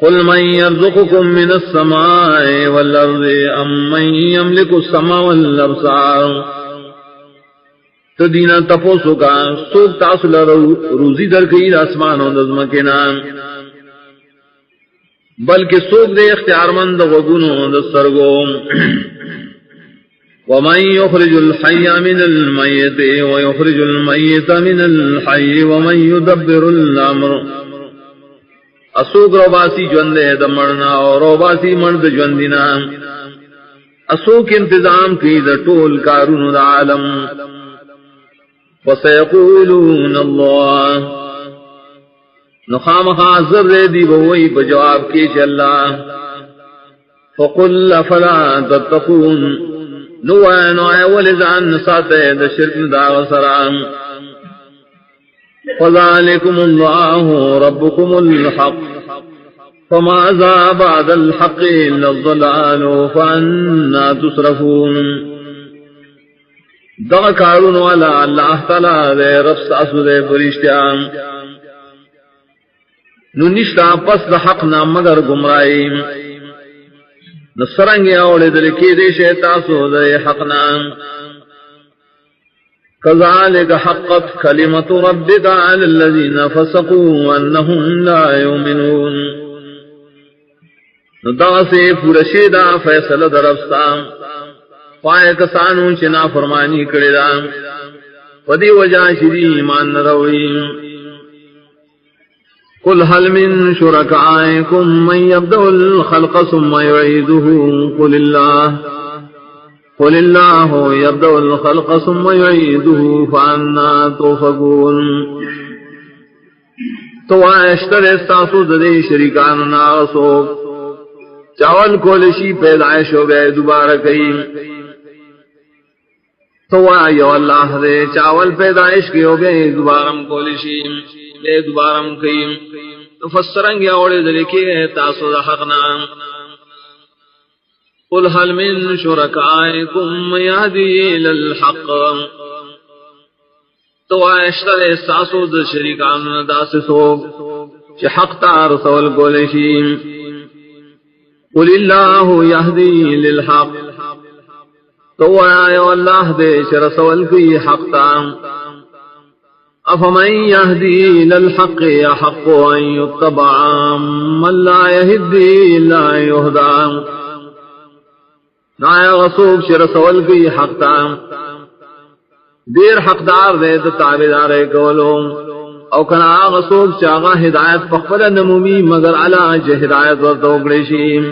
قل من يرزقكم من السماء والأرض أم من يملك السماء والأبصار تدینا تپوسو کا سوک تاسل روزی در کئی آسمان و نظم کے نام بلکہ سوک دے اختیار مند وگنو دسترگو ومن يخرج الحي من الميت ويخرج الميت من الحي ومن يدبر الامر اسوک روباسی جوندے دمڑنا اور روباسی مرد جوندنا اسوک انتظام کی دا ٹول کارون دا عالم وسيقولون الله نخام حاضر دی بوئی بجواب کیش اللہ فقل افلا تتقون نوائن ولزان نساتے دا شرک دا وسرام فذلكم الله ربكم الحق فماذا بعد الحق إلا الضلال فأنا تصرفون دغ کارون والا اللہ تعالی دے رب ساسو دے فرشتیان نو نشتا پس دا حق نا مگر گمرائی نصرنگی اوڑے دلکی دے شیطاسو دے حق نا کذالک حقت کلمت ربک علی الذین فسقوا انہم لا یؤمنون نو دا سے پورشیدہ فیصلہ در افستان پائے کسانوں چنا فرمانی کرے دا ودی وجہ شری ایمان نروی قل هل من شرکائکم من یبدأ الخلق ثم یعیدہ قل اللہ یبدأ الخلق ثم یعیدہ فانا توفقون تو آئشتر استاسو ددے شریکان ناغسو چاول کولشی پیدائش ہو گئے دوبارہ کئی تو آئیو اللہ دے چاول پیدائش کی ہو گئے دوبارم کولشی لے دوبارم کئی تو فسرنگی اوڑے دلکی گئے تاسو دا حقنا قل هل من شرکائکم یهدی للحق تو آئشتر استاسو دا شریکان دا سے سوگ چی حق تار سول کولشی قل اللہ یهدی للحق تو آئے اللہ دے شرسول کی حق تام افمن یهدی للحق یحق ان یتبع من لا یهدی لا یهدام نایا غصوب شرسول کی حق تام دیر حقدار دے تابدار کولو او کنا غصوب چاگا ہدایت پخفل نمومی مگر علا چہ ہدایت ورطوکڑشیم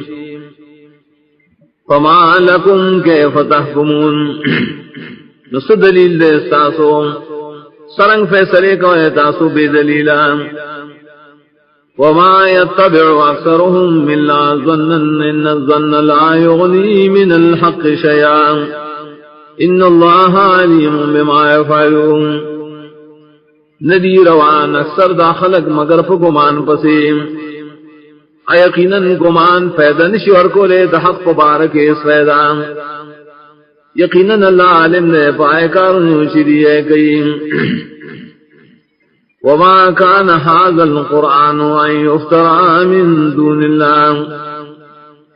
فما لکم کیف تحکمون نس دلیل دے استاسو سرنگ فیصلے کو تاسو بے دلیلا وما يتبع اکثرهم الا ظنا ان الظن لا يغني من الحق شيئا ان اللہ علیم بما يفعلون ندی روان اکثر داخلک مگر فگمان پسیم یقیناً گمان فیدہ نشور کو لے دحق مبارک اس فیدہ یقیناً اللہ عالم نے پائے کارن شریعہ کئی وما كان هذا القرآن أن يفترى من دون الله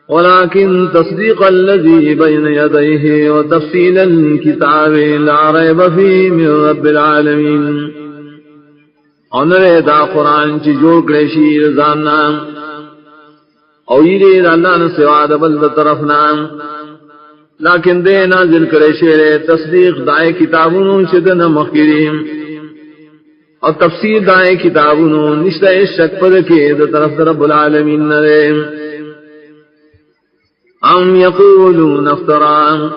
ولكن تصديق الذي بين يديه وتفصيل الكتاب لا ريب فيه من رب العالمين انرے دا قرآن چی جوڑ کرشی رضاننا او یری اللہ نے سوا دبل طرفنا لیکن دے نازل کرے شیر تصدیق دائے کتابوں شدن مخیریم اور تفسیر دائے کتابوں نشتہ شک پر کے دے طرف رب العالمین نرے ام یقولون افتران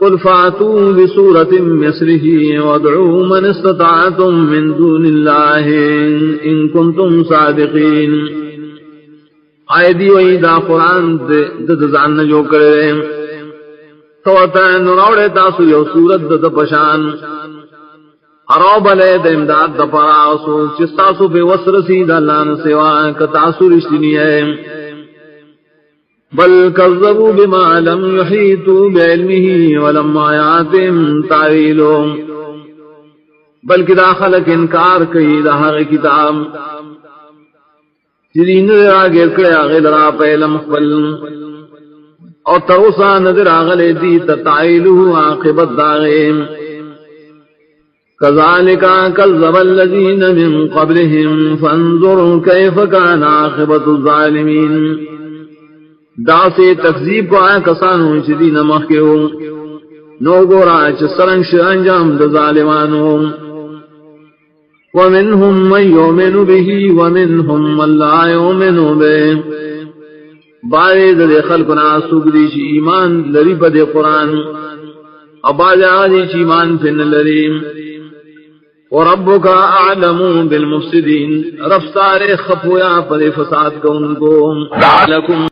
قل فاتوا بسورة مثله وادعوا من استطعتم من دون الله ان کنتم صادقین آئیدی وی دا قرآن دزان جو کرے تو اتن روڑے تاسو یو سورت د پشان ارو بلے د امداد د پراسو چستاسو بے وسرسی د لان سوا ک تاسو رشتنی ہے بل کذبوا بما لم يحيطوا بعلمه ولما ياتهم تعويله بلکہ داخلك انکار کئی دا ہر کتاب چرین آگے کڑے آغل را پیلم خبل اور تروسا نظر آغلے دی تتعیلو عاقبت داغیم كذلك كذب الذين من قبلهم فانظروا كيف كان عاقبة الظالمين دا سے تکذیب کو آیا کسانو چدین مخیو نو گورا چسرنش انجام دا ظالمانو ومنهم من يؤمن به ومنهم من لا يؤمن به بارد دے خلقنا سوگدی چی ایمان لری پا دے قرآن اباج آدی چی ایمان فن لریم وربك أعلم بالمفسدين رفتار خفویا پر فساد کو ان کو لعلکم